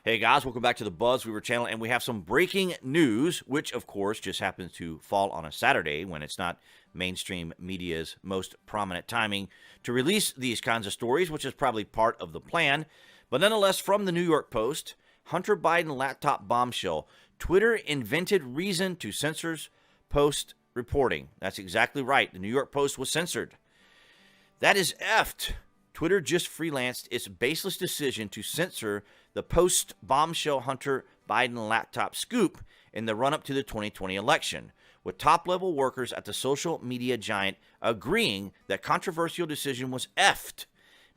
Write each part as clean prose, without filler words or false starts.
Hey guys, welcome back to the BuzWeaver channel, and we have some breaking news, which of course just happens to fall on a Saturday when it's not mainstream media's most prominent timing to release these kinds of stories, which is probably part of the plan. But nonetheless, from the New York Post, Hunter Biden laptop bombshell, Twitter invented reason to censor post reporting. That's exactly right. The New York Post was censored. That is effed. Twitter just freelanced its baseless decision to censor the post-bombshell Hunter Biden laptop scoop in the run-up to the 2020 election, with top-level workers at the social media giant agreeing that controversial decision was effed.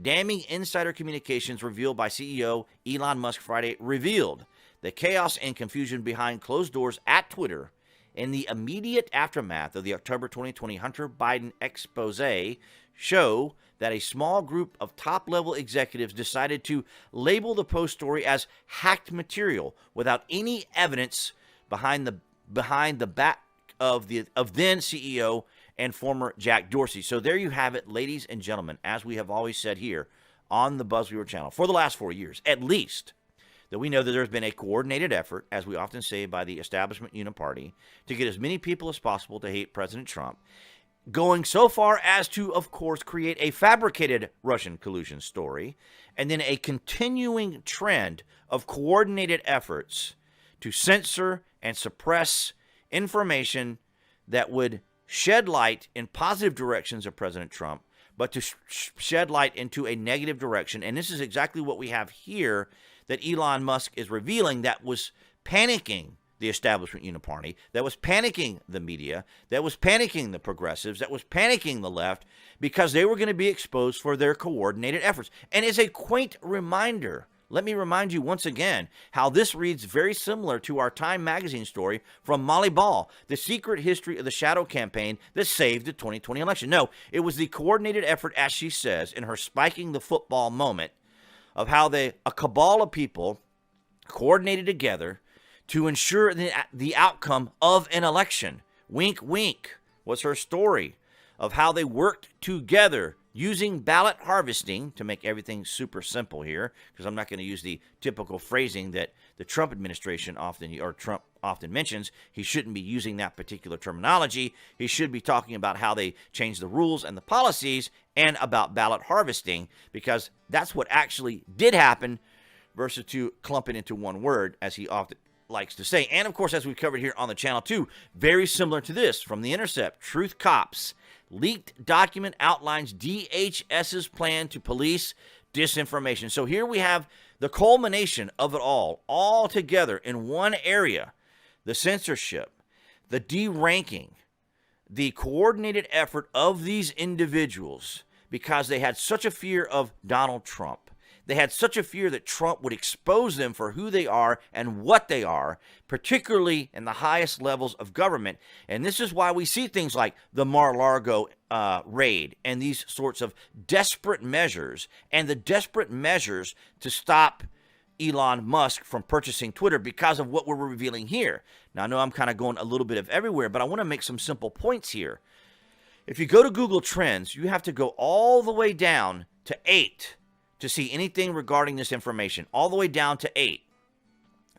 Damning insider communications revealed by CEO Elon Musk Friday revealed the chaos and confusion behind closed doors at Twitter in the immediate aftermath of the October 2020 Hunter Biden expose show that a small group of top-level executives decided to label the Post story as hacked material without any evidence behind the back of then CEO and former Jack Dorsey. So there you have it, ladies and gentlemen, as we have always said here on the BuzWeaver channel for the last 4 years, at least, that we know that there's been a coordinated effort, as we often say, by the establishment uniparty to get as many people as possible to hate President Trump, going so far as to, of course, create a fabricated Russian collusion story, and then a continuing trend of coordinated efforts to censor and suppress information that would shed light in positive directions of President Trump, but to shed light into a negative direction. And this is exactly what we have here that Elon Musk is revealing that was panicking the establishment uniparty, that was panicking the media, that was panicking the progressives, that was panicking the left, because they were going to be exposed for their coordinated efforts. And as a quaint reminder, let me remind you once again how this reads very similar to our Time magazine story from Molly Ball, the secret history of the shadow campaign that saved the 2020 election. No, it was the coordinated effort, as she says, in her spiking the football moment, of how a cabal of people coordinated together to ensure the outcome of an election. Wink, wink was her story of how they worked together using ballot harvesting to make everything super simple here, because I'm not going to use the typical phrasing that the Trump administration Trump often mentions. He shouldn't be using that particular terminology. He should be talking about how they changed the rules and the policies and about ballot harvesting, because that's what actually did happen versus to clump it into one word, as he often likes to say. And of course, as we covered here on the channel too, very similar to this from The Intercept, Truth Cops. Leaked document outlines DHS's plan to police disinformation. So here we have the culmination of it all together in one area. The censorship, the deranking, the coordinated effort of these individuals, because they had such a fear of Donald Trump. They had such a fear that Trump would expose them for who they are and what they are, particularly in the highest levels of government. And this is why we see things like the Mar-a-Lago raid and these sorts of desperate measures, and the desperate measures to stop Elon Musk from purchasing Twitter because of what we're revealing here. Now, I know I'm kind of going a little bit of everywhere, but I want to make some simple points here. If you go to Google Trends, you have to go all the way down to 8 to see anything regarding this information, all the way down to 8.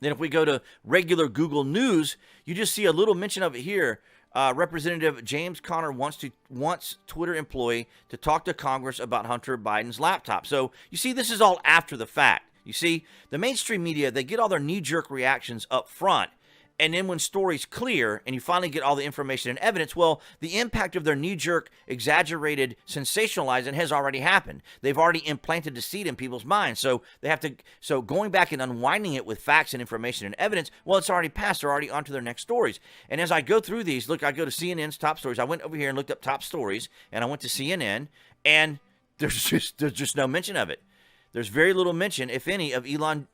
Then if we go to regular Google News, you just see a little mention of it here. Representative James Conner wants Twitter employee to talk to Congress about Hunter Biden's laptop. So you see, this is all after the fact. You see, the mainstream media, they get all their knee-jerk reactions up front. And then when stories clear and you finally get all the information and evidence, well, the impact of their knee-jerk, exaggerated sensationalizing has already happened. They've already implanted the seed in people's minds. So going back and unwinding it with facts and information and evidence, well, it's already passed. They're already on to their next stories. And as I go through these, look, I go to CNN's top stories. I went over here and looked up top stories, and I went to CNN, and there's just no mention of it. There's very little mention, if any, of Elon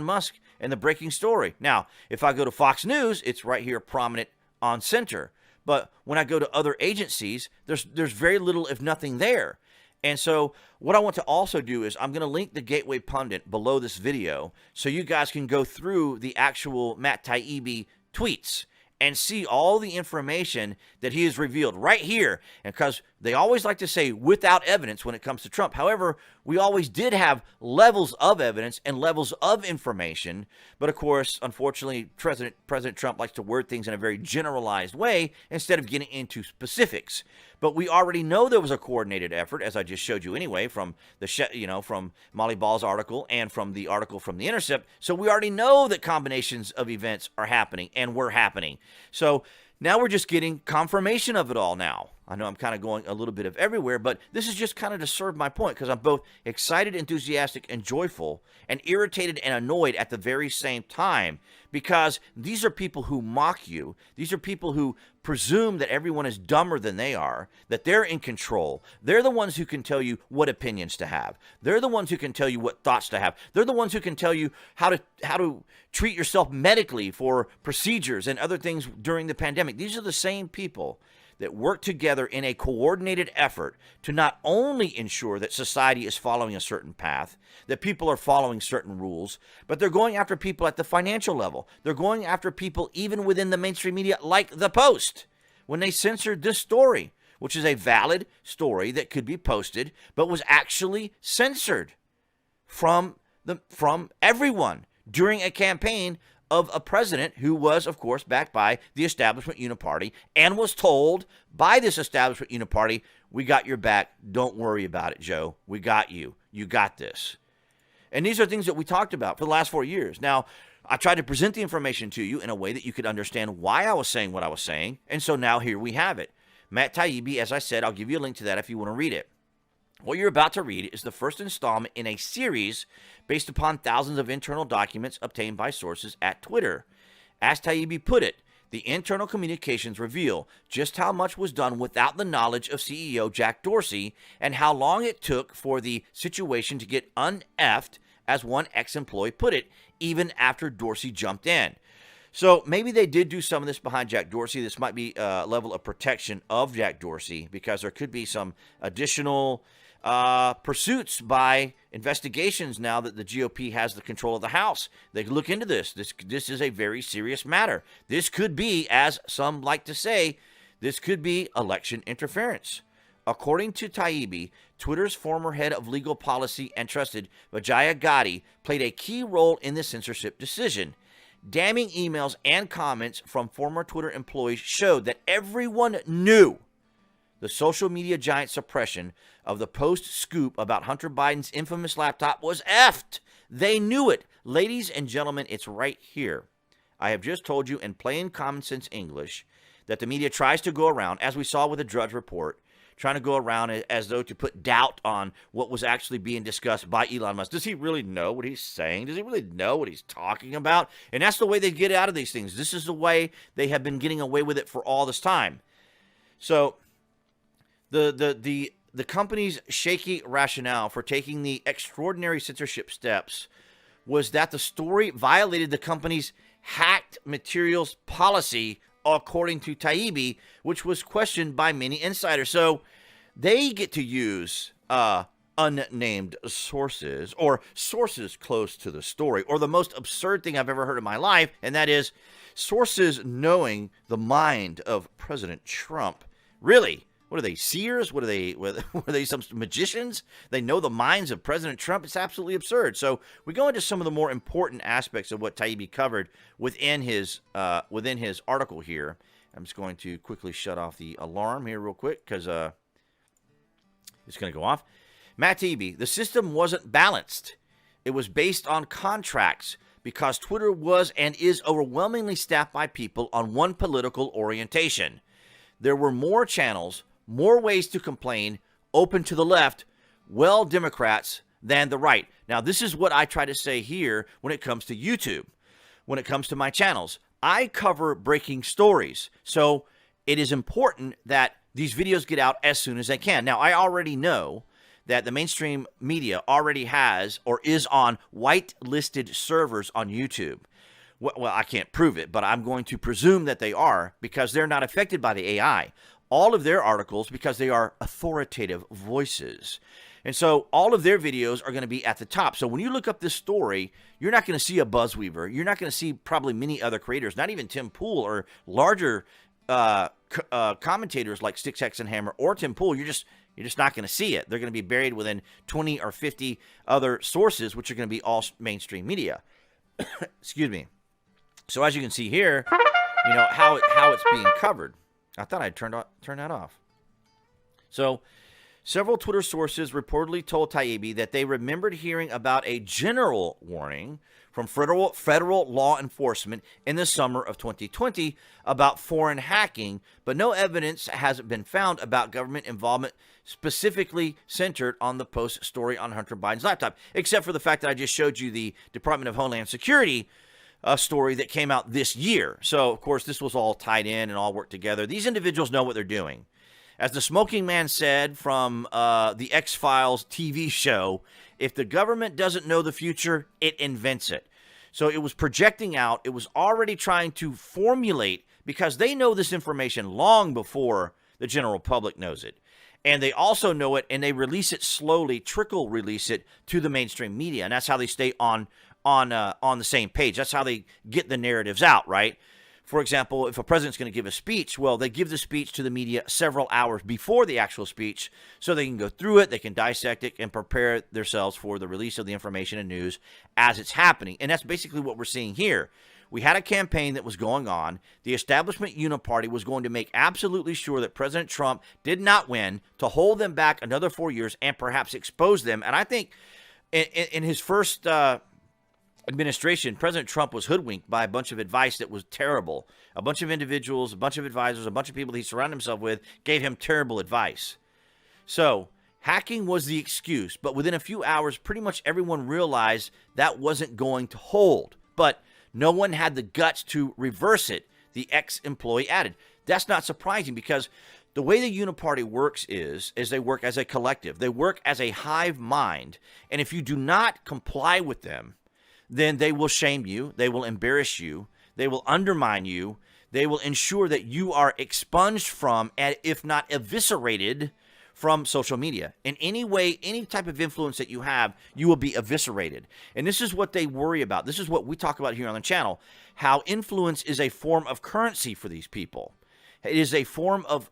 Musk and the breaking story. Now, if I go to Fox News, it's right here prominent on center. But when I go to other agencies, there's very little, if nothing, there. And so what I want to also do is I'm going to link the Gateway Pundit below this video so you guys can go through the actual Matt Taibbi tweets and see all the information that he has revealed right here. And because They always like to say without evidence when it comes to Trump. However, we always did have levels of evidence and levels of information. But of course, unfortunately, President Trump likes to word things in a very generalized way instead of getting into specifics. But we already know there was a coordinated effort, as I just showed you anyway, from from Molly Ball's article and from the article from The Intercept. So we already know that combinations of events are happening and were happening. So now we're just getting confirmation of it all now. I know I'm kind of going a little bit of everywhere, but this is just kind of to serve my point, because I'm both excited, enthusiastic, and joyful, and irritated and annoyed at the very same time, because these are people who mock you. These are people who presume that everyone is dumber than they are, that they're in control. They're the ones who can tell you what opinions to have. They're the ones who can tell you what thoughts to have. They're the ones who can tell you how to treat yourself medically for procedures and other things during the pandemic. These are the same people that work together in a coordinated effort to not only ensure that society is following a certain path, that people are following certain rules, but they're going after people at the financial level. They're going after people even within the mainstream media, like The Post, when they censored this story, which is a valid story that could be posted, but was actually censored from everyone during a campaign of a president who was, of course, backed by the establishment uniparty and was told by this establishment uniparty, we got your back. Don't worry about it, Joe. We got you. You got this. And these are things that we talked about for the last 4 years. Now, I tried to present the information to you in a way that you could understand why I was saying what I was saying. And so now here we have it. Matt Taibbi, as I said, I'll give you a link to that if you want to read it. What you're about to read is the first installment in a series based upon thousands of internal documents obtained by sources at Twitter. As Taibbi put it, the internal communications reveal just how much was done without the knowledge of CEO Jack Dorsey and how long it took for the situation to get un-effed, as one ex-employee put it, even after Dorsey jumped in. So maybe they did do some of this behind Jack Dorsey. This might be a level of protection of Jack Dorsey, because there could be some additional pursuits by investigations now that the GOP has the control of the House. They could look into this. This is a very serious matter. This could be, as some like to say, this could be election interference. According to Taibbi, Twitter's former head of legal policy and trusted, Vijaya Gadde, played a key role in the censorship decision. Damning emails and comments from former Twitter employees showed that everyone knew the social media giant suppression of the Post scoop about Hunter Biden's infamous laptop was effed. They knew it. Ladies and gentlemen, it's right here. I have just told you in plain common sense English that the media tries to go around, as we saw with the Drudge Report, trying to go around as though to put doubt on what was actually being discussed by Elon Musk. Does he really know what he's saying? Does he really know what he's talking about? And that's the way they get out of these things. This is the way they have been getting away with it for all this time. So the company's shaky rationale for taking the extraordinary censorship steps was that the story violated the company's hacked materials policy, according to Taibbi, which was questioned by many insiders. So they get to use unnamed sources, or sources close to the story, or the most absurd thing I've ever heard in my life, and that is sources knowing the mind of President Trump. Really? What are they, seers? What are they? Were they some magicians? They know the minds of President Trump? It's absolutely absurd. So we go into some of the more important aspects of what Taibbi covered within his article here. I'm just going to quickly shut off the alarm here real quick, because it's going to go off. Matt Taibbi, the system wasn't balanced. It was based on contracts, because Twitter was and is overwhelmingly staffed by people on one political orientation. There were more channels, more ways to complain, open to the left, well, Democrats, than the right. Now, this is what I try to say here when it comes to YouTube, when it comes to my channels. I cover breaking stories, so it is important that these videos get out as soon as they can. Now, I already know that the mainstream media already has or is on whitelisted servers on YouTube. Well, I can't prove it, but I'm going to presume that they are, because they're not affected by the AI. All of their articles, because they are authoritative voices. And so all of their videos are going to be at the top. So when you look up this story, you're not going to see a BuzWeaver. You're not going to see probably many other creators, not even Tim Pool or larger commentators like Sticks, Hex, and Hammer or Tim Pool, you're just not going to see it. They're going to be buried within 20 or 50 other sources, which are going to be all mainstream media. Excuse me. So as you can see here, how it's being covered. I thought I'd turn that off. So several Twitter sources reportedly told Taibbi that they remembered hearing about a general warning from federal law enforcement in the summer of 2020 about foreign hacking, but no evidence has been found about government involvement specifically centered on the Post story on Hunter Biden's laptop, except for the fact that I just showed you the Department of Homeland Security story that came out this year. So, of course, this was all tied in and all worked together. These individuals know what they're doing. As the smoking man said from the X-Files TV show, if the government doesn't know the future, it invents it. So it was projecting out. It was already trying to formulate, because they know this information long before the general public knows it. And they also know it, and they release it slowly, trickle release it to the mainstream media. And that's how they stay on the same page. That's how they get the narratives out, right? For example, if a president's going to give a speech, well, they give the speech to the media several hours before the actual speech so they can go through it, they can dissect it, and prepare themselves for the release of the information and news as it's happening. And that's basically what we're seeing here. We had a campaign that was going on. The establishment uniparty was going to make absolutely sure that President Trump did not win, to hold them back another 4 years and perhaps expose them. And I think in his first administration, President Trump was hoodwinked by a bunch of advice that was terrible. A bunch of individuals, a bunch of advisors, a bunch of people that he surrounded himself with gave him terrible advice. So hacking was the excuse, but within a few hours, pretty much everyone realized that wasn't going to hold. But no one had the guts to reverse it, the ex-employee added. That's not surprising, because the way the Uniparty works is they work as a collective. They work as a hive mind, and if you do not comply with them, then they will shame you, they will embarrass you, they will undermine you, they will ensure that you are expunged from, and if not eviscerated from, social media. In any way, any type of influence that you have, you will be eviscerated. And this is what they worry about. This is what we talk about here on the channel, how influence is a form of currency for these people. It is a form of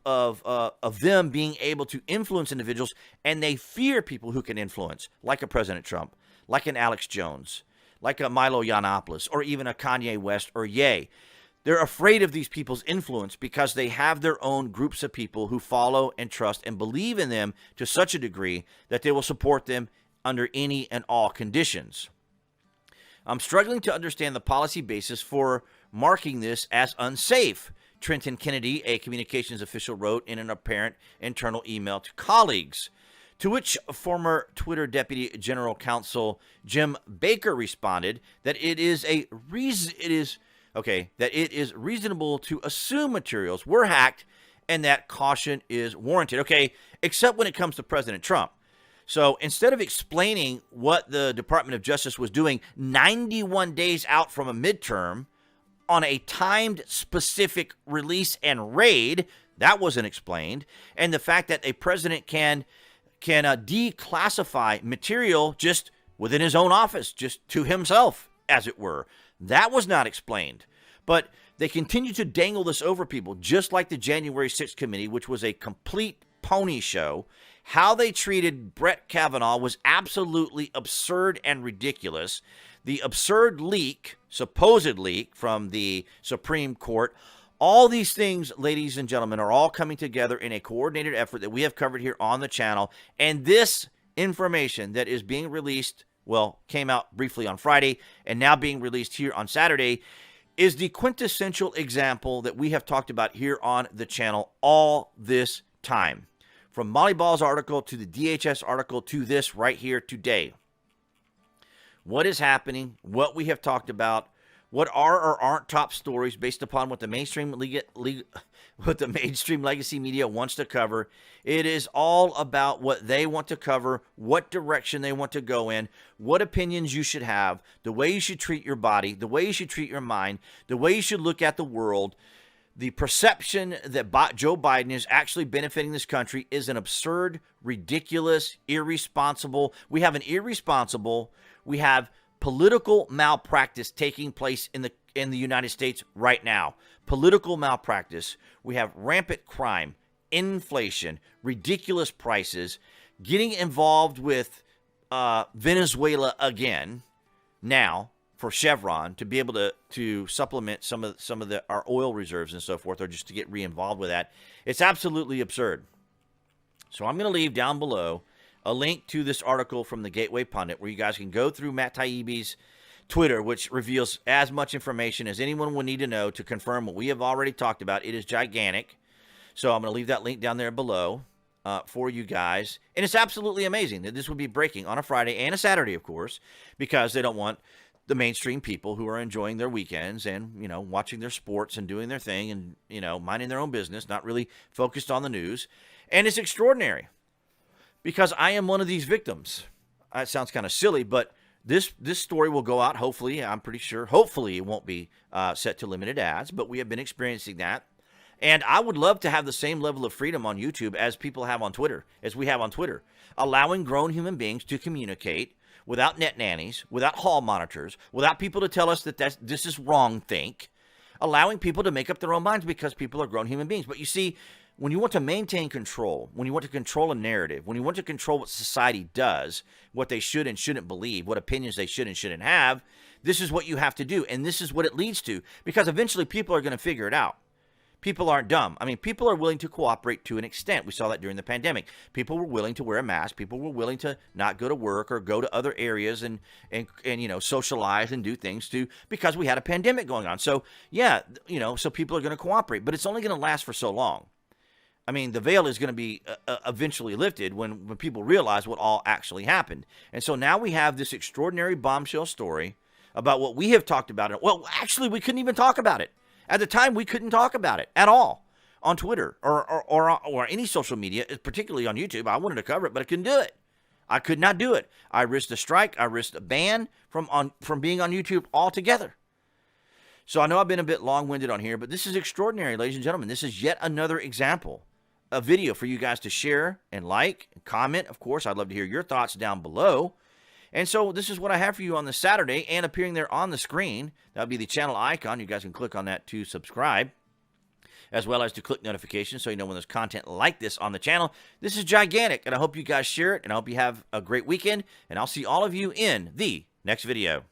them being able to influence individuals, and they fear people who can influence, like a President Trump, like an Alex Jones, like a Milo Yiannopoulos, or even a Kanye West or Ye. They're afraid of these people's influence because they have their own groups of people who follow and trust and believe in them to such a degree that they will support them under any and all conditions. I'm struggling to understand the policy basis for marking this as unsafe, Trenton Kennedy, a communications official, wrote in an apparent internal email to colleagues. To which former Twitter Deputy General Counsel Jim Baker responded that it is reasonable to assume materials were hacked and that caution is warranted. Okay, except when it comes to President Trump. So instead of explaining what the Department of Justice was doing 91 days out from a midterm on a timed specific release and raid, that wasn't explained. And the fact that a president can declassify material just within his own office, just to himself, as it were. That was not explained. But they continue to dangle this over people, just like the January 6th committee, which was a complete pony show. How they treated Brett Kavanaugh was absolutely absurd and ridiculous. The absurd leak, supposed leak from the Supreme Court, all these things, ladies and gentlemen, are all coming together in a coordinated effort that we have covered here on the channel. And this information that is being released, well, came out briefly on Friday and now being released here on Saturday, is the quintessential example that we have talked about here on the channel all this time. From Molly Ball's article to the DHS article to this right here today. What is happening, what we have talked about, what are or aren't top stories based upon what the mainstream legacy media wants to cover. It is all about what they want to cover, what direction they want to go in, what opinions you should have, the way you should treat your body, the way you should treat your mind, the way you should look at the world. The perception that Joe Biden is actually benefiting this country is an absurd, ridiculous, irresponsible. We have an irresponsible, we have political malpractice taking place in the United States right now. Political malpractice. We have rampant crime, inflation, ridiculous prices, getting involved with Venezuela again now for Chevron to be able to supplement some of our oil reserves and so forth, or just to get re-involved with that. It's absolutely absurd. So I'm going to leave down below a link to this article from the Gateway Pundit where you guys can go through Matt Taibbi's Twitter, which reveals as much information as anyone will need to know to confirm what we have already talked about. It is gigantic. So I'm going to leave that link down there below for you guys. And it's absolutely amazing that this would be breaking on a Friday and a Saturday, of course, because they don't want the mainstream people who are enjoying their weekends and, you know, watching their sports and doing their thing and, you know, minding their own business, not really focused on the news. And it's extraordinary because I am one of these victims. It sounds kind of silly, but this story will go out, hopefully, I'm pretty sure. Hopefully it won't be set to limited ads, but we have been experiencing that. And I would love to have the same level of freedom on YouTube as people have on Twitter, as we have on Twitter, allowing grown human beings to communicate without net nannies, without hall monitors, without people to tell us that this is wrong think, allowing people to make up their own minds because people are grown human beings. But you see, when you want to maintain control, when you want to control a narrative, when you want to control what society does, what they should and shouldn't believe, what opinions they should and shouldn't have, this is what you have to do. And this is what it leads to, because eventually people are going to figure it out. People aren't dumb. I mean, people are willing to cooperate to an extent. We saw that during the pandemic. People were willing to wear a mask. People were willing to not go to work or go to other areas and you know, socialize and do things because we had a pandemic going on. So, yeah, you know, so people are going to cooperate, but it's only going to last for so long. I mean, the veil is going to be eventually lifted when people realize what all actually happened. And so now we have this extraordinary bombshell story about what we have talked about. Well, actually, we couldn't even talk about it. At the time, we couldn't talk about it at all on Twitter or any social media, particularly on YouTube. I wanted to cover it, but I couldn't do it. I could not do it. I risked a strike. I risked a ban from being on YouTube altogether. So I know I've been a bit long-winded on here, but this is extraordinary, ladies and gentlemen. This is yet another example, a video for you guys to share and like and comment. Of course, I'd love to hear your thoughts down below. And so this is what I have for you on this Saturday, and appearing there on the screen, that would be the channel icon. You guys can click on that to subscribe, as well as to click notifications so you know when there's content like this on the channel. This is gigantic, and I hope you guys share it, and I hope you have a great weekend, and I'll see all of you in the next video.